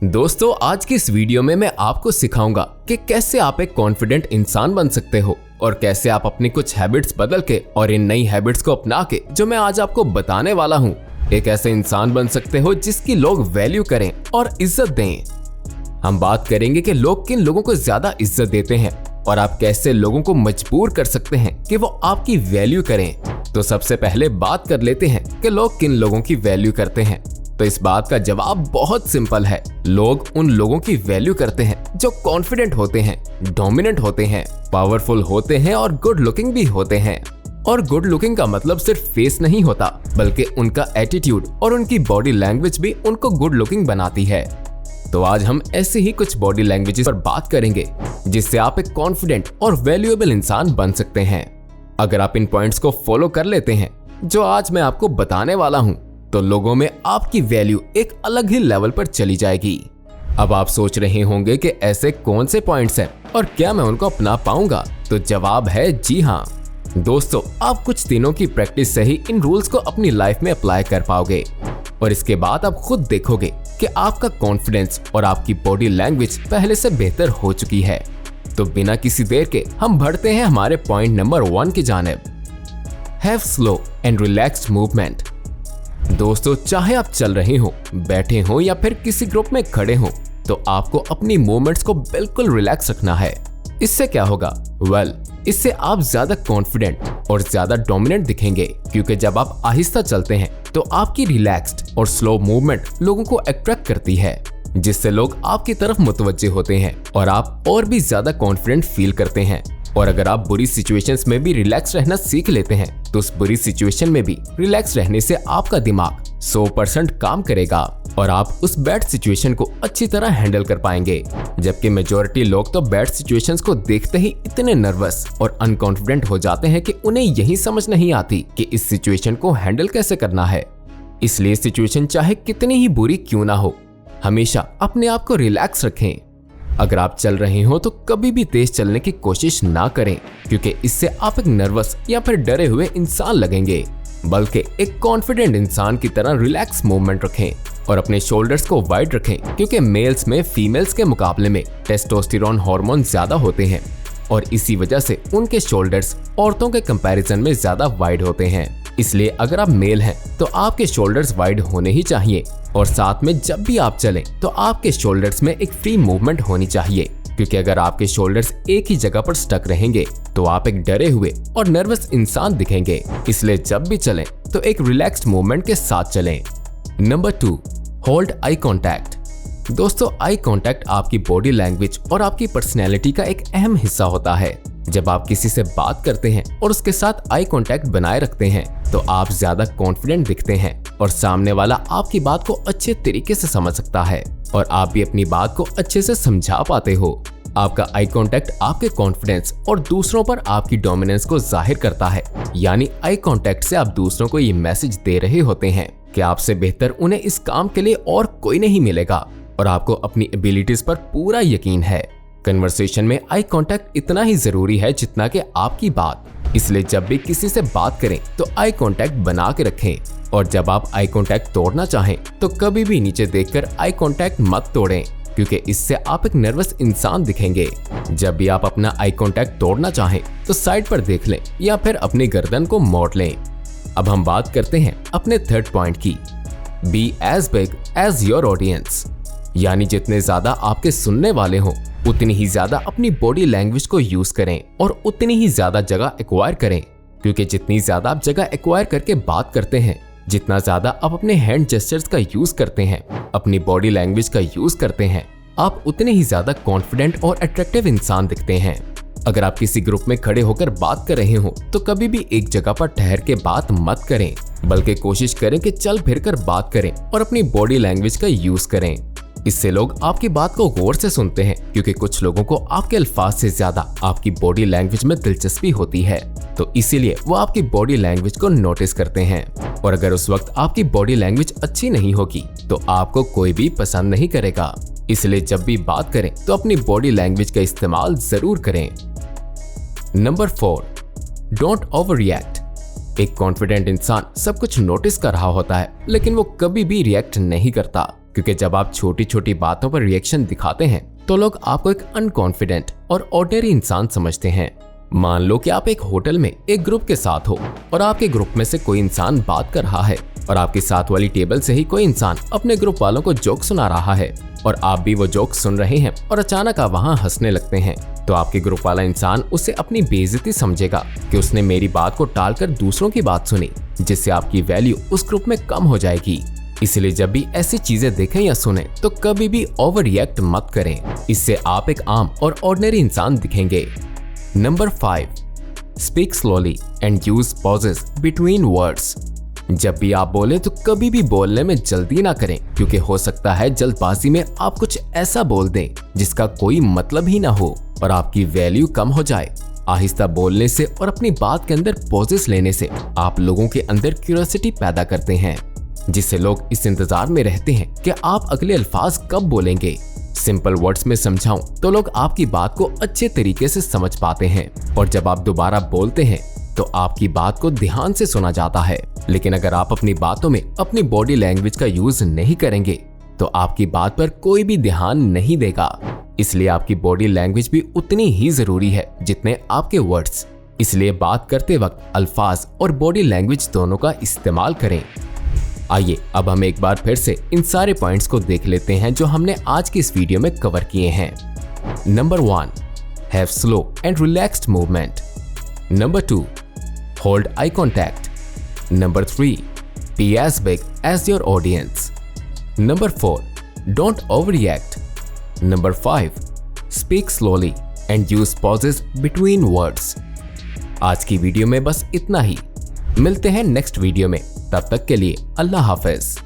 दोस्तों, आज की इस वीडियो में मैं आपको सिखाऊंगा कि कैसे आप एक कॉन्फिडेंट इंसान बन सकते हो और कैसे आप अपनी कुछ हैबिट्स बदल के और इन नई हैबिट्स को अपना के जो मैं आज आपको बताने वाला हूँ, एक ऐसे इंसान बन सकते हो जिसकी लोग वैल्यू करें और इज्जत दें। हम बात करेंगे कि लोग किन लोगों को ज्यादा इज्जत देते हैं और आप कैसे लोगों को मजबूर कर सकते हैं कि वो आपकी वैल्यू करें। तो सबसे पहले बात कर लेते हैं कि लोग किन लोगों की वैल्यू करते हैं। तो इस बात का जवाब बहुत सिंपल है। लोग उन लोगों की वैल्यू करते हैं जो कॉन्फिडेंट होते हैं, डोमिनेंट होते हैं, पावरफुल होते हैं और गुड लुकिंग भी होते हैं। और गुड लुकिंग का मतलब सिर्फ फेस नहीं होता, बल्कि उनका एटीट्यूड और उनकी बॉडी लैंग्वेज भी उनको गुड लुकिंग बनाती है। तो आज हम ऐसे ही कुछ बॉडी लैंग्वेजेस पर बात करेंगे जिससे आप एक कॉन्फिडेंट और वैल्यूएबल इंसान बन सकते हैं। अगर आप इन पॉइंट्स को फॉलो कर लेते हैं जो आज मैं आपको बताने वाला हूं, तो लोगों में आपकी वैल्यू एक अलग ही लेवल पर चली जाएगी। अब आप सोच रहे होंगे कि ऐसे कौन से पॉइंट्स हैं और क्या मैं उनको अपना पाऊंगा? तो जवाब है जी हाँ। दोस्तों, आप कुछ दिनों की प्रैक्टिस से ही इन रूल्स को अपनी लाइफ में अप्लाई कर पाओगे और इसके बाद आप खुद देखोगे कि आपका कॉन्फिडेंस और आपकी बॉडी लैंग्वेज पहले से बेहतर हो चुकी है। तो बिना किसी देर के हम बढ़ते हैं हमारे पॉइंट नंबर 1 की जानिब। Have slow and relaxed movement. दोस्तों, चाहे आप चल रहे हो, बैठे हो या फिर किसी ग्रुप में खड़े हो, तो आपको अपनी मूवमेंट्स को बिल्कुल रिलैक्स रखना है। इससे क्या होगा? इससे आप ज्यादा कॉन्फिडेंट और ज्यादा डोमिनेंट दिखेंगे, क्योंकि जब आप आहिस्ता चलते हैं तो आपकी रिलैक्स्ड और स्लो मूवमेंट लोगों को अट्रैक्ट करती है, जिससे लोग आपकी तरफ मुतवज्जे होते हैं और आप और भी ज्यादा कॉन्फिडेंट फील करते हैं। और अगर आप बुरी सिचुएशंस में भी रिलैक्स रहना सीख लेते हैं, तो उस बुरी सिचुएशन में भी रिलैक्स रहने से आपका दिमाग 100% काम करेगा और आप उस बैड सिचुएशन को अच्छी तरह हैंडल कर पाएंगे। जबकि मेजॉरिटी लोग तो बैड सिचुएशंस को देखते ही इतने नर्वस और अनकॉन्फिडेंट हो जाते हैं कि उन्हें यही समझ नहीं आती कि इस सिचुएशन को हैंडल कैसे करना है। इसलिए सिचुएशन चाहे कितनी ही बुरी क्यों ना हो, हमेशा अपने आप को रिलैक्स रखें। अगर आप चल रहे हो तो कभी भी तेज चलने की कोशिश ना करें, क्योंकि इससे आप एक नर्वस या फिर डरे हुए इंसान लगेंगे। बल्कि एक कॉन्फिडेंट इंसान की तरह रिलैक्स मूवमेंट रखें और अपने शोल्डर्स को वाइड रखें, क्योंकि मेल्स में फीमेल्स के मुकाबले में टेस्टोस्टेरोन हार्मोन ज्यादा होते हैं और इसी वजह से उनके शोल्डर्स औरतों के कंपैरिजन में ज्यादा वाइड होते हैं। इसलिए अगर आप मेल हैं तो आपके शोल्डर्स वाइड होने ही चाहिए और साथ में जब भी आप चलें तो आपके शोल्डर्स में एक फ्री मूवमेंट होनी चाहिए, क्योंकि अगर आपके शोल्डर्स एक ही जगह पर स्टक रहेंगे तो आप एक डरे हुए और नर्वस इंसान दिखेंगे। इसलिए जब भी चलें तो एक रिलैक्स्ड मूवमेंट के साथ चलें। Number 2, hold eye contact. दोस्तों, आई कॉन्टैक्ट आपकी बॉडी लैंग्वेज और आपकी पर्सनैलिटी का एक अहम हिस्सा होता है। जब आप किसी से बात करते हैं और उसके साथ आई कांटेक्ट बनाए रखते हैं, तो आप ज्यादा कॉन्फिडेंट दिखते हैं और सामने वाला आपकी बात को अच्छे तरीके से समझ सकता है और आप भी अपनी बात को अच्छे से समझा पाते हो। आपका आई कांटेक्ट आपके कॉन्फिडेंस और दूसरों पर आपकी डोमिनेंस को जाहिर करता है। यानी आई कांटेक्ट से आप दूसरों को ये मैसेज दे रहे होते हैं कि आपसे बेहतर उन्हें इस काम के लिए और कोई नहीं मिलेगा और आपको अपनी एबिलिटीज पर पूरा यकीन है। कन्वर्सेशन में आई कांटेक्ट इतना ही जरूरी है जितना कि आपकी बात। इसलिए जब भी किसी से बात करें तो आई कांटेक्ट बना के रखें और जब आप आई कांटेक्ट तोड़ना चाहें तो कभी भी नीचे देखकर आई कांटेक्ट मत तोड़ें, क्योंकि इससे आप एक नर्वस इंसान दिखेंगे। जब भी आप अपना आई कांटेक्ट तोड़ना चाहें तो साइड पर देख लें या फिर अपनी गर्दन को मोड़ लें। अब हम बात करते हैं अपने 3rd पॉइंट की। Be as big as your audience. यानी जितने ज्यादा आपके सुनने वाले हों, उतनी ही ज्यादा अपनी बॉडी लैंग्वेज को यूज करें और उतनी ही ज्यादा जगह एक्वायर करें, क्योंकि जितनी ज्यादा आप जगह एक्वायर करके बात करते हैं, जितना ज्यादा आप अपने हैंड जेस्चर्स का यूज करते हैं, अपनी बॉडी लैंग्वेज का यूज करते हैं, आप उतने ही ज्यादा कॉन्फिडेंट और अट्रैक्टिव इंसान दिखते हैं। अगर आप किसी ग्रुप में खड़े होकर बात कर रहे हो तो कभी भी एक जगह पर ठहर के बात मत करें, बल्कि कोशिश करें कि चल फिर कर बात करें और अपनी बॉडी लैंग्वेज का यूज करें। इससे लोग आपकी बात को गौर से सुनते हैं, क्योंकि कुछ लोगों को आपके अल्फाज से ज्यादा आपकी बॉडी लैंग्वेज में दिलचस्पी होती है, तो इसीलिए वो आपकी बॉडी लैंग्वेज को नोटिस करते हैं। और अगर उस वक्त आपकी बॉडी लैंग्वेज अच्छी नहीं होगी तो आपको कोई भी पसंद नहीं करेगा। इसलिए जब भी बात करें तो अपनी बॉडी लैंग्वेज का इस्तेमाल जरूर करें। Number 4, don't over react. एक कॉन्फिडेंट इंसान सब कुछ नोटिस कर रहा होता है, लेकिन वो कभी भी रिएक्ट नहीं करता। क्योंकि जब आप छोटी छोटी बातों पर रिएक्शन दिखाते हैं तो लोग आपको एक अनकॉन्फिडेंट और ऑर्डिनरी इंसान समझते हैं। मान लो कि आप एक होटल में एक ग्रुप के साथ हो और आपके ग्रुप में से कोई इंसान बात कर रहा है और आपके साथ वाली टेबल से ही कोई इंसान अपने ग्रुप वालों को जोक सुना रहा है और आप भी वो जोक सुन रहे हैं और अचानक आप वहाँ हंसने लगते हैं, तो आपके ग्रुप वाला इंसान उसे अपनी बेइज्जती समझेगा कि उसने मेरी बात को टालकर दूसरों की बात सुनी, जिससे आपकी वैल्यू उस ग्रुप में कम हो जाएगी। इसलिए जब भी ऐसी चीजें देखें या सुने तो कभी भी ओवर रिएक्ट मत करें, इससे आप एक आम और ऑर्डिनरी इंसान दिखेंगे। Number 5, speak slowly and use pauses between words. जब भी आप बोले तो कभी भी बोलने में जल्दी ना करें, क्योंकि हो सकता है जल्दबाजी में आप कुछ ऐसा बोल दें जिसका कोई मतलब ही ना हो और आपकी वैल्यू कम हो जाए। आहिस्ता बोलने से और अपनी बात के अंदर पॉजेस लेने से आप लोगों के अंदर क्यूरियोसिटी पैदा करते हैं, जिससे लोग इस इंतजार में रहते हैं कि आप अगले अल्फाज कब बोलेंगे। सिंपल वर्ड्स में समझाऊं तो लोग आपकी बात को अच्छे तरीके से समझ पाते हैं और जब आप दोबारा बोलते हैं तो आपकी बात को ध्यान से सुना जाता है। लेकिन अगर आप अपनी बातों में अपनी बॉडी लैंग्वेज का यूज नहीं करेंगे तो आपकी बात पर कोई भी ध्यान नहीं देगा। इसलिए आपकी बॉडी लैंग्वेज भी उतनी ही जरूरी है जितने आपके वर्ड्स। इसलिए बात करते वक्त अल्फाज और बॉडी लैंग्वेज दोनों का इस्तेमाल करें। आइए अब हम एक बार फिर से इन सारे पॉइंट्स को देख लेते हैं जो हमने आज की इस वीडियो में कवर किए हैं। Number 1, have slow and relaxed movement. Number 2, hold eye contact. Number 3, be as big as your audience. Number 4, don't overreact. Number 5, speak slowly and use pauses between words. आज की वीडियो में बस इतना ही। मिलते हैं नेक्स्ट वीडियो में, तब तक के लिए अल्लाह हाफिज।